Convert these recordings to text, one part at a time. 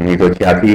1986।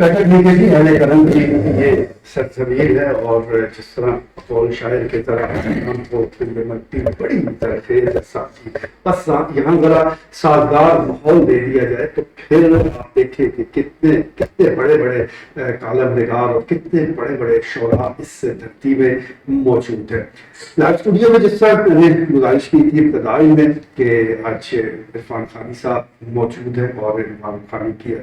بیٹھک لیجیے جی، اہل کرم کی یہ سرزمین ہے، اور جس طرح قول شاعر کی طرح ہم کو مٹی بڑی زرخیز ساتھی، بس یہاں ذرا سازگار ماحول دے دیا جائے تو پھر آپ دیکھیں کہ کتنے بڑے بڑے کالم نگار اور کتنے بڑے بڑے شعراء اس دھرتی میں موجود ہیں۔ لائیو اسٹوڈیو میں جس طرح میں نے گزارش کی تھی ابتدائی میں کہ آج عرفان خانی صاحب موجود ہیں، اور عرفان خانی کی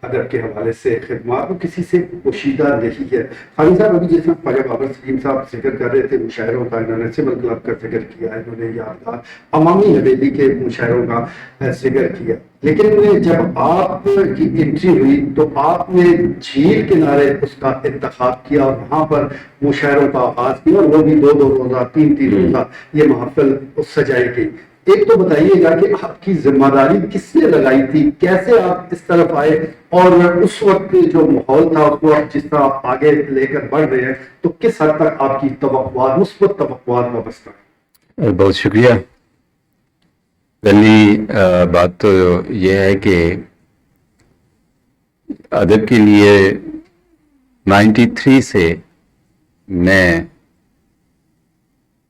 ادب کے حوالے سے خدمات وہ کسی سے پوشیدہ نہیں ہے۔ خانی صاحب ابھی جیسا خواجہ بابر سلیم صاحب ذکر کر رہے تھے مشاعروں کا، انہوں نے سول کلب کا ذکر کیا، انہوں نے یادگار عوامی حویلی کے مشاعروں کا ذکر کیا، لیکن جب آپ کی انٹری ہوئی تو آپ نے جھیل کنارے اس کا انتخاب کیا اور وہاں پر مشاعروں کا آغاز کیا، اور وہ بھی 2 روزہ 3 روزہ یہ محفل سجائی گئی۔ ایک تو بتائیے گا کہ آپ کی ذمہ داری کس نے لگائی تھی، کیسے آپ اس طرف آئے، اور اس وقت جو ماحول تھا اس کو آپ جس طرح آپ آگے لے کر بڑھ رہے ہیں تو کس حد تک آپ کی توقعات، مثبت توقعات وابستہ ہیں؟ بہت شکریہ۔ پہلی بات تو یہ ہے کہ ادب کے لیے 93 سے میں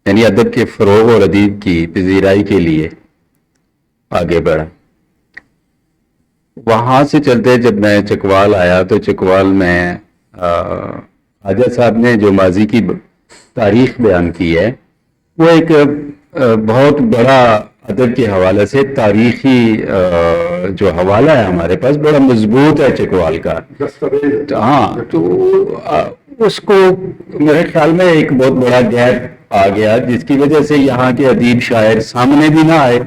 یعنی ادب کے فروغ اور ادیب کی پذیرائی کے لیے آگے بڑھا۔ وہاں سے چلتے جب میں چکوال آیا تو چکوال میں خواجہ صاحب نے جو ماضی کی تاریخ بیان کی ہے وہ ایک بہت بڑا ادب کے حوالے سے تاریخی جو حوالہ ہے ہمارے پاس بڑا مضبوط ہے چکوال کا۔ ہاں، تو اس کو میرے خیال میں ایک بہت بڑا گیپ آ گیا جس کی وجہ سے یہاں کے ادیب شاعر سامنے بھی نہ آئے۔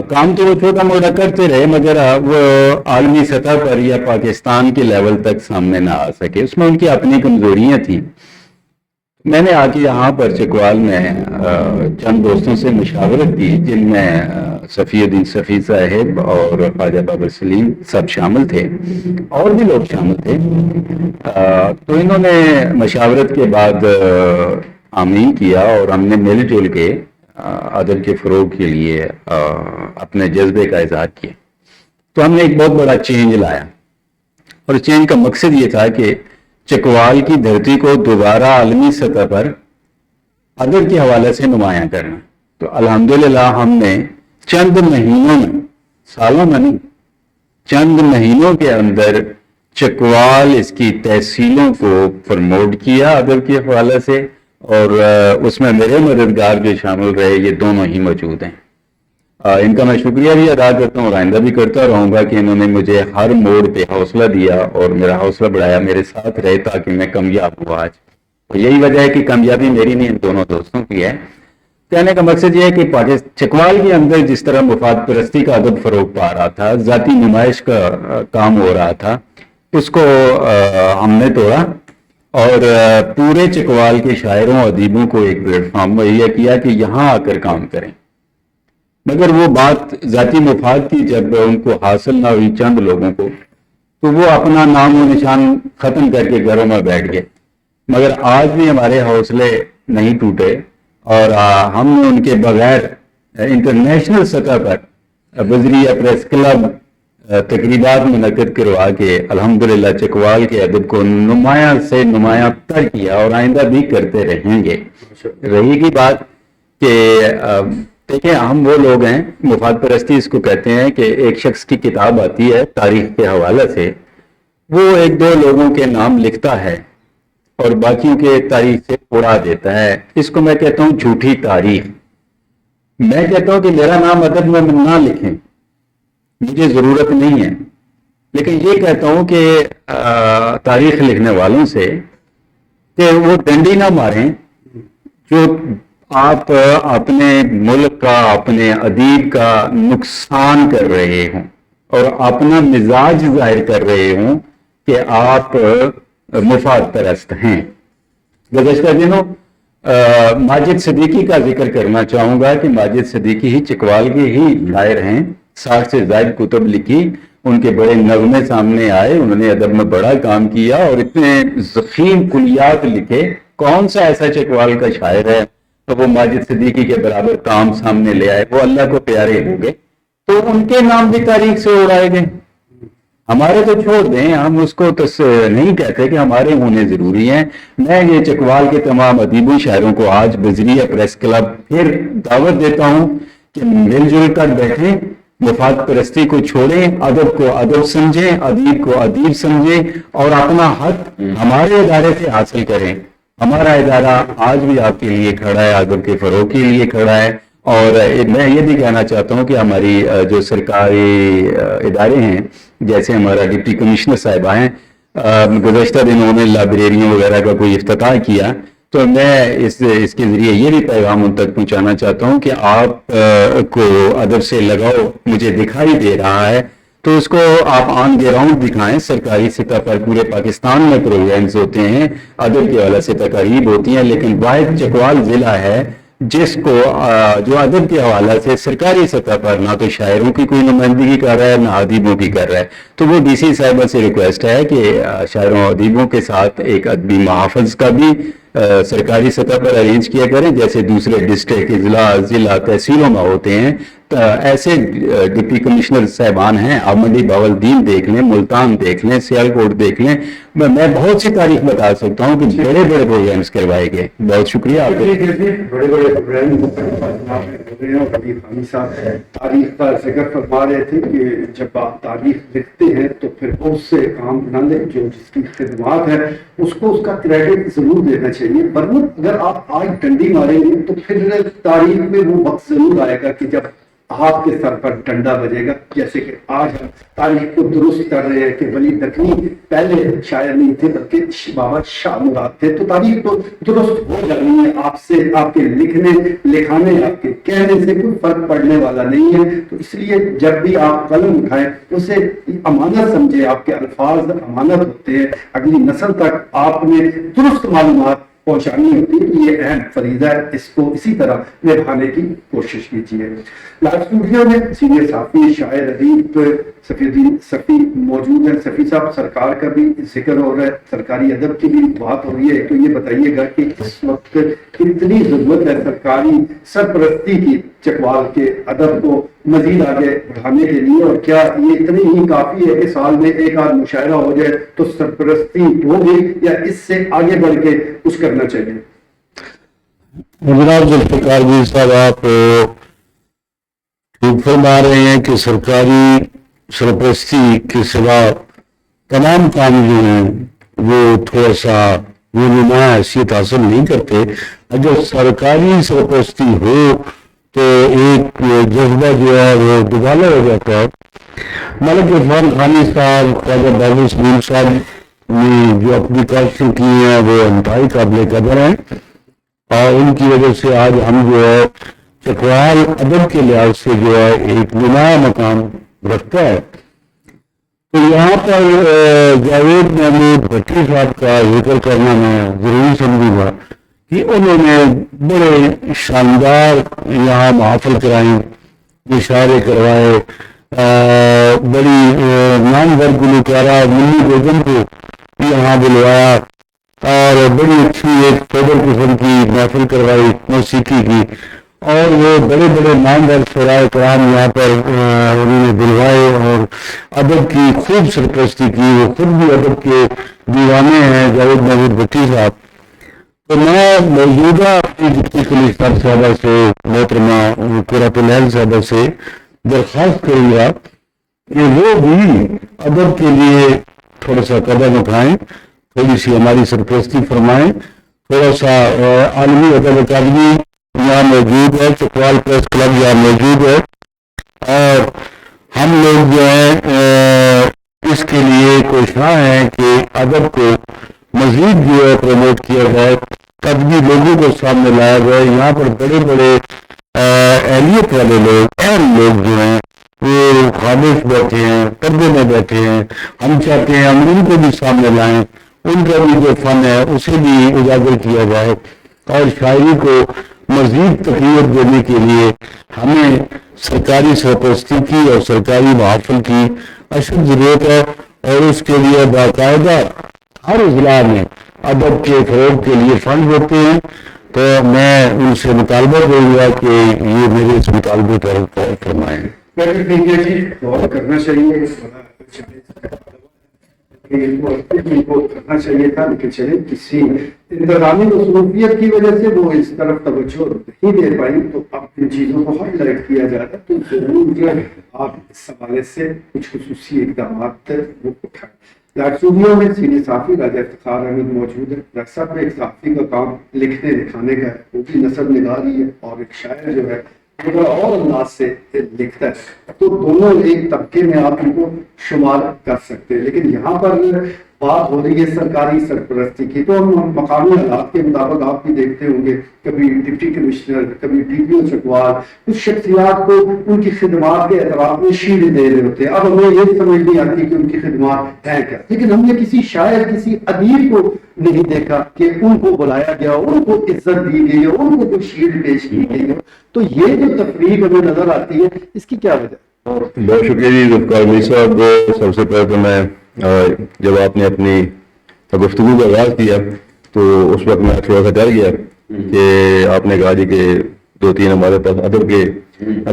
کام تو وہ چھوٹا موٹا کرتے رہے مگر وہ عالمی سطح پر یا پاکستان کے لیول تک سامنے نہ آ سکے، اس میں ان کی اپنی کمزوریاں تھیں۔ میں نے آ کے یہاں پر چکوال میں چند دوستوں سے مشاورت کی جن میں صفی الدین صفی صاحب اور خواجہ بابر سلیم سب شامل تھے، اور بھی لوگ شامل تھے۔ تو انہوں نے مشاورت کے بعد آمین کیا اور ہم نے مل جل کے ادب کے فروغ کے لیے اپنے جذبے کا اظہار کیا۔ تو ہم نے ایک بہت بڑا چینج لایا، اور چینج کا مقصد یہ تھا کہ چکوال کی دھرتی کو دوبارہ عالمی سطح پر ادب کے حوالے سے نمایاں کرنا۔ تو الحمدللہ ہم نے چند مہینوں میں، سالوں میں نہیں، چند مہینوں کے اندر چکوال اس کی تحصیلوں کو پروموٹ کیا ادب کے حوالے سے، اور اس میں میرے مددگار جو شامل رہے یہ دونوں ہی موجود ہیں۔ ان کا میں شکریہ بھی ادا کرتا ہوں اور آئندہ بھی کرتا رہوں گا کہ انہوں نے مجھے ہر موڑ پہ حوصلہ دیا اور میرا حوصلہ بڑھایا، میرے ساتھ رہے تاکہ میں کامیاب ہوا آج۔ تو یہی وجہ ہے کہ کامیابی میری نہیں، ان دونوں دوستوں کی ہے۔ کہنے کا مقصد یہ ہے کہ چکوال کے اندر جس طرح مفاد پرستی کا ادب فروغ پا رہا تھا، ذاتی نمائش کا کام ہو رہا تھا، اس کو ہم نے توڑا اور پورے چکوال کے شاعروں اور ادیبوں کو ایک پلیٹ فارم مہیا کیا کہ یہاں آ کر کام کریں۔ مگر وہ بات ذاتی مفاد کی جب ان کو حاصل نہ ہوئی چند لوگوں کو، تو وہ اپنا نام و نشان ختم کر کے گھروں میں بیٹھ گئے۔ مگر آج بھی ہمارے حوصلے نہیں ٹوٹے، اور ہم نے ان کے بغیر انٹرنیشنل سطح پر وزریہ پریس کلب تقریبات منعقد کروا کے الحمدللہ چکوال کے ادب کو نمایاں سے نمایاں تر کیا، اور آئندہ بھی کرتے رہیں گے۔ رہی کی بات کہ دیکھیں ہم وہ لوگ ہیں، مفاد پرستی اس کو کہتے ہیں کہ ایک شخص کی کتاب آتی ہے تاریخ کے حوالے سے، وہ 1-2 لوگوں کے نام لکھتا ہے اور باقیوں کے تاریخ سے اڑا دیتا ہے۔ اس کو میں کہتا ہوں جھوٹی تاریخ۔ میں کہتا ہوں کہ میرا نام ادب میں نہ لکھیں، مجھے ضرورت نہیں ہے، لیکن یہ کہتا ہوں کہ تاریخ لکھنے والوں سے کہ وہ ڈنڈی نہ ماریں جو آپ اپنے ملک کا، اپنے ادیب کا نقصان کر رہے ہوں اور اپنا مزاج ظاہر کر رہے ہوں کہ آپ مفاد پرست ہیں۔ گزشتہ دنوں ماجد صدیقی کا ذکر کرنا چاہوں گا کہ ماجد صدیقی ہی چکوال کے ہی شاعر ہیں، 60 سے زائد کتب لکھی، ان کے بڑے نغمے سامنے آئے، انہوں نے ادب میں بڑا کام کیا اور اتنے ضخیم کلیات لکھے۔ کون سا ایسا چکوال کا شاعر ہے تو وہ ماجد صدیقی کے برابر کام سامنے لے آئے؟ وہ اللہ کو پیارے ہو گئے، تو ان کے نام بھی تاریخ سے اڑائے گئے۔ ہمارے تو چھوڑ دیں, ہم اس کو تو نہیں کہتے کہ ہمارے ہونے ضروری ہیں. میں یہ چکوال کے تمام ادیبوں شاعروں کو آج بذریعہ پریس کلب پھر دعوت دیتا ہوں کہ مل جل کر بیٹھیں, مفاد پرستی کو چھوڑیں, ادب کو ادب سمجھیں, ادیب کو ادیب سمجھیں اور اپنا حق ہمارے ادارے سے حاصل کریں. ہمارا ادارہ آج بھی آپ کے لیے کھڑا ہے, ادب کے فروغ کے لیے کھڑا ہے. اور میں یہ بھی کہنا چاہتا ہوں کہ ہماری جو سرکاری ادارے ہیں, جیسے ہمارا ڈپٹی کمشنر صاحبہ ہیں, گزشتہ دنوں میں لائبریریوں وغیرہ کا کوئی افتتاح کیا, تو میں اس کے ذریعے یہ بھی پیغام ان تک پہنچانا چاہتا ہوں کہ آپ کو ادب سے لگاؤ مجھے دکھائی دے رہا ہے, تو اس کو آپ آن گراؤنڈ دکھائیں. سرکاری سطح پر پورے پاکستان میں پروگرامز ہوتے ہیں, ادب کے حوالے سے تقاریب ہوتی ہیں, لیکن واحد چکوال ضلع ہے جس کو جو ادب کے حوالے سے سرکاری سطح پر نہ تو شاعروں کی کوئی نمائندگی کر رہا ہے نہ ادیبوں کی کر رہا ہے. تو وہ ڈی سی صاحبہ سے ریکویسٹ ہے کہ شاعروں اور ادیبوں کے ساتھ ایک ادبی محافظ کا بھی سرکاری سطح پر ارینج کیا کریں, جیسے دوسرے ڈسٹرکٹ ضلع تحصیلوں میں ہوتے ہیں. ایسے ڈپٹی کمشنر صاحبان ہیں, آپ منڈی باولدین دیکھ لیں, ملتان دیکھ لیں, سیالکوٹ دیکھ لیں, میں بہت سی تاریخ بتا سکتا ہوں کہ بڑے بڑے پروگرامز کروائے گئے. بہت شکریہ آپ کا. بڑے بڑے پروگرام تاریخ کا ذکر فرما رہے تھے کہ جب آپ تاریخ لکھتے ہیں تو پھر اس سے کام نہ لیں, جو جس کی خدمات ہے اس کو اس کا کریڈٹ ضرور دینا چاہیے, ورنہ اگر آپ آج ڈنڈی ماریں گے تو پھر تاریخ میں وہ وقت ضرور آئے گا کہ جب آپ کے سر پر ڈنڈا بجے گا. جیسے کہ آج ہم تاریخ کو درست کر رہے ہیں کہ ولی دکنی پہلے شاعر نہیں تھے بلکہ بابا شاہ مراد تھے, تو تاریخ تو درست ہو جانی ہے. آپ سے آپ کے لکھنے لکھانے آپ کے کہنے سے کوئی فرق پڑنے والا نہیں ہے. تو اس لیے جب بھی آپ قلم اٹھائیں اسے امانت سمجھے, آپ کے الفاظ امانت ہوتے ہیں, اگلی نسل تک آپ نے درست معلومات پہنچانی ہوتی ہے. تو یہ اہم فریضہ ہے, اس کو اسی طرح نبھانے کی کوشش کیجیے. لائیو اسٹوڈیو میں سینئر صحافی شاعر ادیب صفی الدین صفی موجود ہیں. صفی صاحب, سرکار کا بھی ذکر ہو رہا ہے, سرکاری ادب کی بھی بات ہو رہی ہے, تو یہ بتائیے گا کہ اس وقت کتنی ضرورت ہے سرکاری سرپرستی کی چکوال کے ادب کو مزید آگے بڑھانے کے لیے, اور کیا یہ اتنی ہی کافی ہے کہ سال میں ایک آدھ مشاعرہ ہو جائے تو سرپرستی ہوگی, یا اس سے آگے بڑھ کے کچھ کرنا چاہیے؟ جناب ذوالفقار جی صاحب, آپ ٹھیک فرما رہے ہیں کہ سرکاری سرپرستی کے سوا تمام کام جو ہیں وہ تھوڑا سا وہ نمایاں حیثیت حاصل نہیں کرتے. اگر سرکاری سرپرستی ہو تو ایک جذبہ جو ہے وہ دوبالا ہو جاتا ہے. ملک عرفان خانی صاحب, خواجہ بابو سلیم صاحب نے جو اپنی کوششیں کی ہیں وہ انتہائی قابل قدر ہیں, اور ان کی وجہ سے آج ہم جو ہے چکوال ادب کے لحاظ سے جو ہے ایک نمایاں مقام رکھتا ہے. تو یہاں پر جاوید محمود بھٹی صاحب کا ذکر کرنا میں ضروری سمجھوں گا کہ انہوں نے بڑے شاندار یہاں محافل کرائیں, مشاعرے کروائے, بڑی نامور گلوکارہ ملی بیگم کو یہاں بلوایا اور بڑی اچھی ایک پیدل قسم کی محفل کروائی موسیقی کی, اور وہ بڑے بڑے نامور شعراء کرام یہاں پر انہوں نے بلوائے اور ادب کی خوب سرپرستی کی. وہ خود بھی ادب کے دیوانے ہیں جاوید محمود بھٹی صاحب. تو میں موجودہ اپنی ڈپٹی کمشنر صاحبہ سے محترمہ قرۃ العین صاحبہ سے درخواست کروں گا کہ وہ بھی ادب کے لیے تھوڑا سا قدم اٹھائیں, تھوڑی سی ہماری سرپرستی فرمائیں. تھوڑا سا عالمی ادب اکیڈمی یہاں موجود ہے, چکوال پریس کلب یہاں موجود ہے, اور ہم لوگ جو ہیں اس کے لیے کوشاں ہیں کہ ادب کو مزید جو ہے پروموٹ کیا جائے, ادبی لوگوں کو سامنے لایا جائے. یہاں پر بڑے بڑے اہلیت والے لوگ, اہم لوگ جو ہیں وہ خاموش بیٹھے ہیں, پردے میں بیٹھے ہیں. ہم چاہتے ہیں ہم ان کو بھی سامنے لائیں, ان کا بھی جو فن ہے اسے بھی اجاگر کیا جائے, اور شاعری کو مزید تقویت دینے کے لیے ہمیں سرکاری سرپرستی کی اور سرکاری محافل کی اشد ضرورت ہے. اور اس کے لیے باقاعدہ ہر اضلاع میں ادب کے فروغ کے لیے فنڈ ہوتے ہیں. تو میں ان سے مطالبہ کروں گا کہ یہ میرے اس مطالبے پر فرمائیں. جی غور کرنا چاہیے. کو کرنا چاہیے تھا، لیکن چلے کسی انتظامی مصروفیت کی وجہ سے وہ اس طرف توجہ نہیں دے پائی، تو اب ان چیزوں کو ہائی لائٹ کیا جا رہا ہے، تو ضرور جو ہے آپ اس حوالے سے کچھ خصوصی اقدامات وہ اٹھائیں۔ لائٹ اسٹوڈیو میں سینئر صحافی راجہ افتخار احمد موجود ہے۔ ڈاکٹر صاحب ایک صحافی کا کام لکھنے لکھانے کا ہے، وہ بھی نثر نگاری ہے، اور ایک شاعر جو ہے اور انداز سے لکھتا ہے، تو دونوں ایک طبقے میں آپ ان کو شمار کر سکتے ہیں۔ لیکن یہاں پر بات ہو رہی ہے سرکاری سرپرستی کی، تو مقامی حالات کے مطابق آپ بھی دیکھتے ہوں گے، کبھی ڈپٹی کمشنر، کبھی ڈی پی او چکوال کچھ شخصیات کو ان کی خدمات کے اعتراف میں شیلڈ دے رہے ہوتے ہیں۔ اب ہمیں یہ سمجھ نہیں آتی کہ ان کی خدمات ہیں کیا، لیکن ہم نے کسی شاعر، کسی ادیب کو نہیں دیکھا کہ ان کو بلایا گیا، ان کو عزت دی گئی ہے، ان کو کوئی شیلڈ پیش کی گئی ہے۔ تو یہ جو تفریق ہمیں نظر آتی ہے، اس کی کیا وجہ؟ بہت شکریہ جی ذوالفقار میر صاحب۔ سب سے پہلے تو میں جب آپ نے اپنی گفتگو کا آغاز کیا تو اس وقت میں تھوڑا سا ڈر گیا کہ آپ نے کہا جی کہ 2-3 ہمارے پاس ادب کے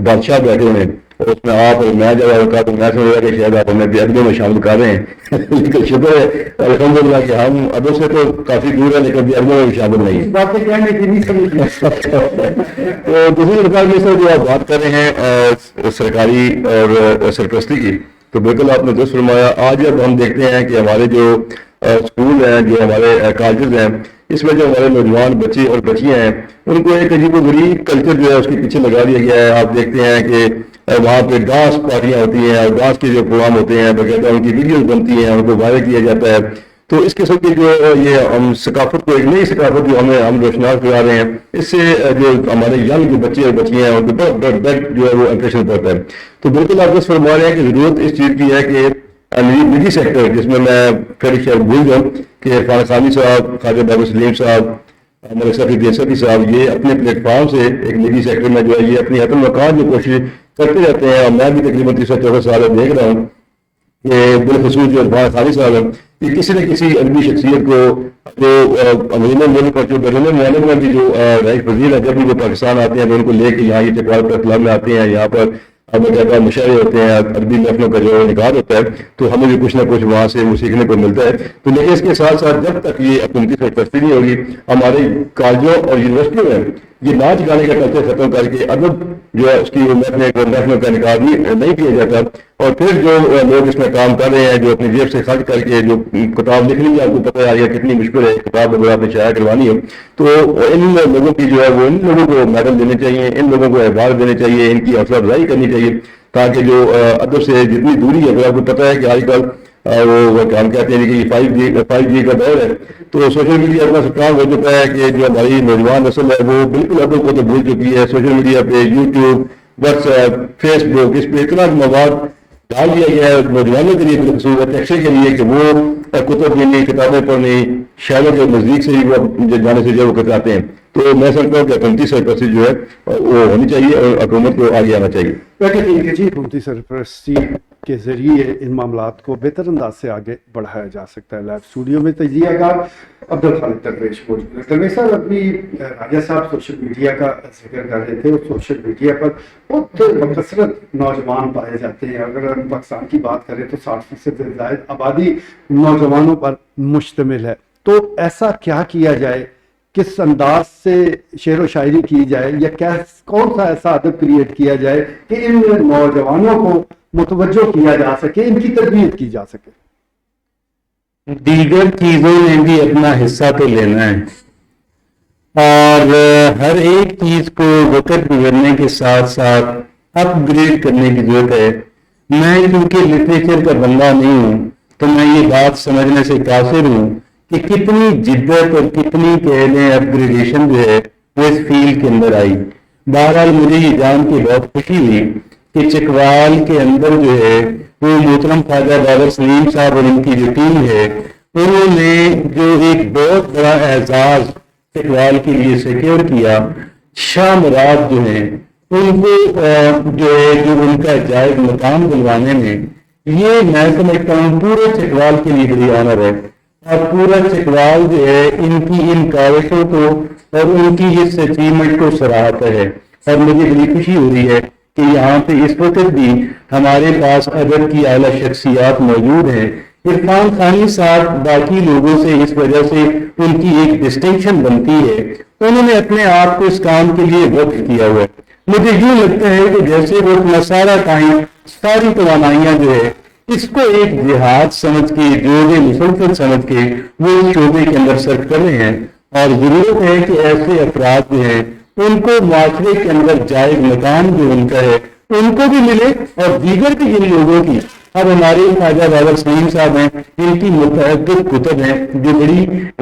بادشاہ بیٹھے ہوئے ہیں، اور اس میں آپ اور میں جب کہا تو میں سمجھ رہا کہ شاید آپ ہمیں بھی ادبوں میں شامل کر رہے ہیں، لیکن شکر ہے الحمدللہ کہ ہم ادب سے تو کافی دور ہیں لیکن بھی ادبوں میں بھی شامل نہیں ہیں۔ باتیں کہنے کی نہیں سمجھ تو دوسری سرکار میں سے جو آپ بات کر رہے ہیں سرکاری اور سرپرستی کی، تو بالکل آپ نے درست فرمایا۔ آج جب ہم دیکھتے ہیں کہ ہمارے جو اسکول ہیں، جو ہمارے کالجز ہیں، اس میں جو ہمارے نوجوان بچے اور بچیاں ہیں، ان کو ایک عجیب و غریب کلچر جو ہے اس کے پیچھے لگا دیا گیا ہے۔ آپ دیکھتے ہیں کہ وہاں پہ ڈانس پارٹیاں ہوتی ہیں اور ڈانس کے جو پروگرام ہوتے ہیں، باقاعدہ ان کی ویڈیوز بنتی ہیں، ان کو وائرل کیا جاتا ہے۔ تو اس قسم کی جو یہ ہم ثقافت کو، ایک نئی ثقافت جو ہم روشناس کرا رہے ہیں، اس سے جو ہمارے ینگ جو بچے اور بچیاں ہیں ان کو بہت بیڈ جو ہے وہ امپریشن پڑتا ہے۔ تو بالکل آپ فرما رہے ہیں کہ ضرورت اس چیز کی ہے کہ نجی سیکٹر، جس میں میں پھر شاید بھول جاؤں کہ عرفان ثانی صاحب، خواجہ بابو سلیم صاحب، ملک صفی دیستی صاحب، یہ اپنے پلیٹ فارم سے ایک نجی سیکٹر میں جو ہے یہ اپنی حتم مکان جو کوشش کرتے رہتے ہیں، اور میں بھی تقریباً 30-34 سال دیکھ رہا ہوں کہ بالخصوص جو عرفان ثانی صاحب ہیں، کہ کسی نہ کسی علمی شخصیت کو جو انگریزی ملک اور جو بیرون ممالک میں بھی جو رئیس وزیر ہیں، جب بھی وہ پاکستان آتے ہیں تو ان کو لے کے یہاں یہ چکوال پریس کلب میں آتے ہیں، یہاں پر باقاعدہ مشاعرے ہوتے ہیں، عربی محفلوں کا جو انعقاد ہوتا ہے، تو ہمیں بھی کچھ نہ کچھ وہاں سے وہ سیکھنے کو ملتا ہے۔ تو لیکن اس کے ساتھ ساتھ جب تک یہ حکومتی سرپرستی نہیں ہوگی، ہمارے کالجوں اور یونیورسٹیوں میں یہ ناچ گانے کا کلچر ختم کر کے ادب جو ہے اس کی محفلوں کا انعقاد نہیں کیا جاتا، اور پھر جو لوگ اس میں کام کر رہے ہیں، جو اپنی جیب سے خرچ کر کے جو کتاب لکھ لی ہے، آپ کو پتہ ہے کتنی مشکل ہے کتاب اگر آپ نے شائع کروانی ہے، تو ان لوگوں کی جو ہے وہ ان لوگوں کو میڈل دینے چاہیے، ان لوگوں کو اعزاز دینے چاہیے، ان کی حوصلہ افزائی کرنی چاہیے، تاکہ جو ادب سے جتنی دوری ہے، اگر آپ کو پتہ ہے کہ آج کل وہ ہم کہتے ہیں کہ یہ 5G کا دور ہے، تو سوشل میڈیا اتنا اسٹرانگ ہو چکا ہے کہ جو ہماری نوجوان نسل ہے وہ بالکل ادب کو تو بھول چکی ہے۔ سوشل میڈیا پہ یوٹیوب، واٹس ایپ، فیس بک، اس پہ اتنا مواد ڈال دیا گیا ہے نوجوانوں کے لیے، بالخصوص ٹیکسٹر کے لیے، کہ وہ کتب پڑھنی، کتابیں پڑھنی، شاعروں کے نزدیک سے ہی وہ جانے سے جو وہ کتراتے ہیں۔ تو میں سمجھتا ہوں کہ حکومتی سرپرستی جو ہے وہ ہونی چاہیے اور حکومت کو آگے آنا چاہیے۔ جی، حکومتی سرپرستی کے ذریعے ان معاملات کو بہتر انداز سے آگے بڑھایا جا سکتا ہے۔ لائیو اسٹوڈیو میں تجزیہ کار عبدالخالق درویش موجود ہے۔ درویش صاحب، ابھی راجہ صاحب سوشل میڈیا کا ذکر کر رہے تھے، اور سوشل میڈیا پر بہت بکثرت نوجوان پائے جاتے ہیں۔ اگر ہم پاکستان کی بات کریں تو 60% سے زائد آبادی نوجوانوں پر مشتمل ہے۔ تو ایسا کیا کیا جائے، کس انداز سے شعر و شاعری کی جائے، یا کون سا ایسا ادب کریٹ کیا جائے کہ ان نوجوانوں کو متوجہ کیا جا سکے، ان کی تربیت کی جا سکے؟ دیگر چیزوں میں بھی اپنا حصہ تو لینا ہے، اور ہر ایک چیز کو وقت گزرنے کے ساتھ ساتھ اپ گریڈ کرنے کی ضرورت ہے۔ میں کیونکہ لٹریچر کا بندہ نہیں ہوں تو میں یہ بات سمجھنے سے قاصر ہوں کہ کتنی جدت اور کتنی اپ گریڈیشن جو ہے وہ اس فیلڈ کے اندر آئی۔ بہرحال مجھے یہ جان کے بہت خوشی ہوئی کہ چکوال کے اندر جو ہے وہ محترم خواجہ بابر سلیم صاحب اور ان کی جو ٹیم ہے، انہوں نے جو ایک بہت بڑا اعزاز چکوال کے لیے سیکیور کیا۔ شاہ مراد جو ہیں ان کو جو ہے جو ان کا جائز مقام دلوانے میں، یہ میں سمجھتا ہوں پورے چکوال کے لیے بڑی آنر ہے، اور پورا چکوال جو ہے ان کی ان کاوشوں کو اور ان کی اس اچیومنٹ کو سراہتا ہے۔ اور مجھے بڑی خوشی ہو رہی ہے کہ یہاں پہ اس وقت بھی ہمارے پاس ادب کی اعلیٰ شخصیات موجود ہیں. عرفان خانی صاحب باقی لوگوں سے اس وجہ سے ان کی ایک ڈسٹنکشن بنتی ہے، انہوں نے اپنے آپ کو اس کام کے لیے وقف کیا ہوا ہے. مجھے یوں لگتا ہے کہ جیسے وہ اپنا سارا ٹائم، ساری توانائیاں جو ہے اس کو ایک جہاد سمجھ کے، جوڑے مسلسل سمجھ کے وہ اس شعبے کے اندر صرف کر رہے ہیں. اور ضرورت ہے کہ ایسے افراد جو ہیں ان کو معاشرے کے اندر جائز مقام جو ان کا ہے ان کو بھی ملے، اور دیگر بھی جن لوگوں کی، اب ہمارے خواجہ بابر سلیم صاحب ہیں، ان کی متعدد کتب ہیں جو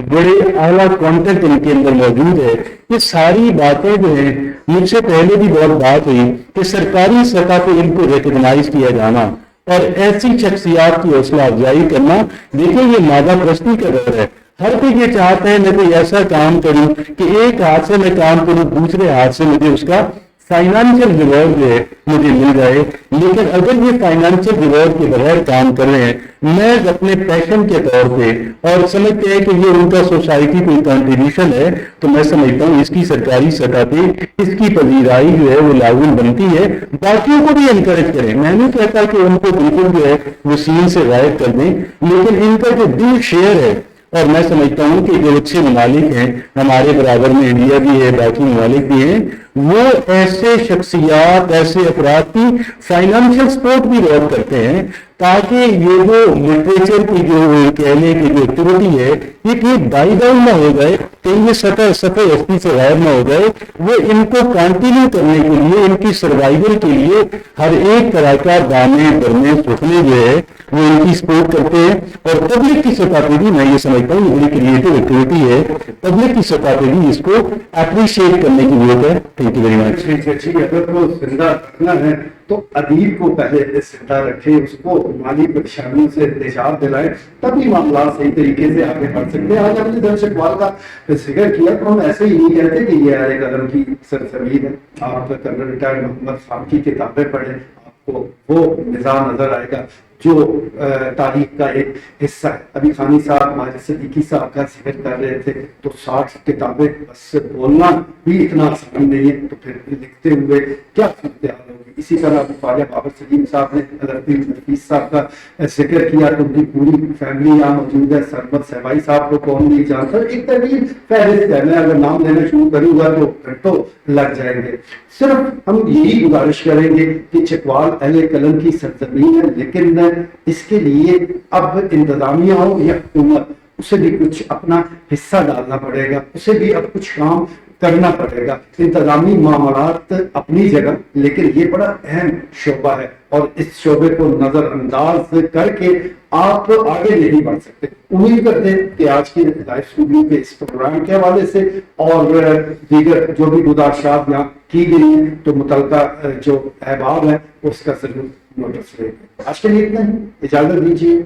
بڑے اعلیٰ کانٹینٹ ان کے اندر موجود ہے. یہ ساری باتیں جو ہیں، مجھ سے پہلے بھی بہت بات ہوئی کہ سرکاری سطح پہ ان کو ریکگنائز کیا جانا اور ایسی شخصیات کی حوصلہ افزائی کرنا. دیکھیں یہ مادہ پرستی کا دور ہے، ہر کوئی یہ چاہتا ہے میں کوئی ایسا کام کروں کہ ایک ہاتھ سے میں کام کروں، دوسرے ہاتھ سے مجھے اس کا فائنانشل ریوارڈ جو ہے مجھے مل جائے. لیکن اگر یہ فائنانشل ریوارڈ کے بغیر کام کر رہے ہیں، میں اپنے پیشن کے طور پہ، اور سمجھتے ہیں کہ یہ ان کا سوسائٹی کوئی کنٹریبیوشن ہے، تو میں سمجھتا ہوں اس کی سرکاری سطح پہ اس کی پذیرائی جو ہے وہ لازم بنتی ہے. باقیوں کو بھی انکریج کریں، میں نہیں کہتا کہ ان کو بالکل جو ہے وہ سین سے غائب کر دیں، لیکن ان کا جو دل شیئر ہے. اور میں سمجھتا ہوں کہ جو اچھے ممالک ہیں ہمارے برابر میں، انڈیا بھی ہے، باقی ممالک بھی ہیں، وہ ایسے شخصیات، ایسے افراد کی فائنانشل سپورٹ بھی روک کرتے ہیں تاکہ یہ جو لٹریچر کی جو کہنے کی جو ایکٹیویٹی ہے یہ کہیں ڈائی ڈاؤن نہ ہو جائے، کہیں یہ سطح ہستی سے غائب نہ ہو جائے. وہ ان کو کنٹینیو کرنے کے لیے، ان کی سروائیول کے لیے ہر ایک طرح کا دانے برنے سوچنے جو ہے وہ ان کی سپورٹ کرتے ہیں. اور پبلک کی سطح پہ بھی میں یہ سمجھتا ہوں یہ بڑی کریٹو ایکٹیویٹی ہے، پبلک کی سطح پہ بھی اس کو اپریشیٹ کرنے کی ضرورت ہے. Thank you very much. اگر وہ زندہ رکھنا ہے تو ادیب کو پہلے زندہ رکھے، اس کو مالی پریشانیوں سے نجات دلائے، تبھی معاملات صحیح طریقے سے آگے بڑھ سکتے ہیں. آج ہم نے درشک اقبال کا ذکر کیا تو ہم ایسے ہی نہیں کہتے کہ یہ اہل قلم کی سرزمین ہے. آپ کرنل ریٹائر محمد صاحب کی کتابیں پڑھیں، آپ کو وہ نظام نظر آئے گا جو تاریخ کا ایک حصہ ہے. ابھی خانی صاحب ماجد صدیقی صاحب کا ذکر کر رہے تھے تو 60 کتابیں، بس بولنا بھی اتنا آسان نہیں ہے، تو پھر لکھتے ہوئے کیا صورتحال ہوگی. اسی طرح ابھی خواجہ بابر سلیم صاحب نے حضرت نفیس صاحب کا ذکر کیا تو ان کی پوری فیملی یہاں موجود ہے. سرمد صحبائی صاحب کو کون نہیں جانتا، ایک طویل فہرست ہے، میں اگر نام لینا شروع کروں گا تو پھر تو لگ جائیں گے. صرف ہم یہی گزارش کریں گے کہ چکوال اہل قلم کی سرزمین ہے، لیکن اس کے لیے اب انتظامیہ ہو یا حکومت، اسے بھی کچھ اپنا حصہ ڈالنا پڑے گا، اسے بھی اب کچھ کام کرنا پڑے گا. انتظامی معاملات اپنی جگہ، لیکن یہ بڑا اہم شعبہ ہے اور اس شعبے کو نظر انداز کر کے آپ آگے نہیں بڑھ سکتے. امید کرتے ہیں کہ آج کی لائف اسٹوڈیو کے اس پروگرام کے حوالے سے اور دیگر جو بھی گزارشات یہاں کی گئی ہیں تو متعلقہ جو احباب ہے اس کا ضرور نوٹس لیں. آج کے لیے اتنا ہی، اجازت دیجیے.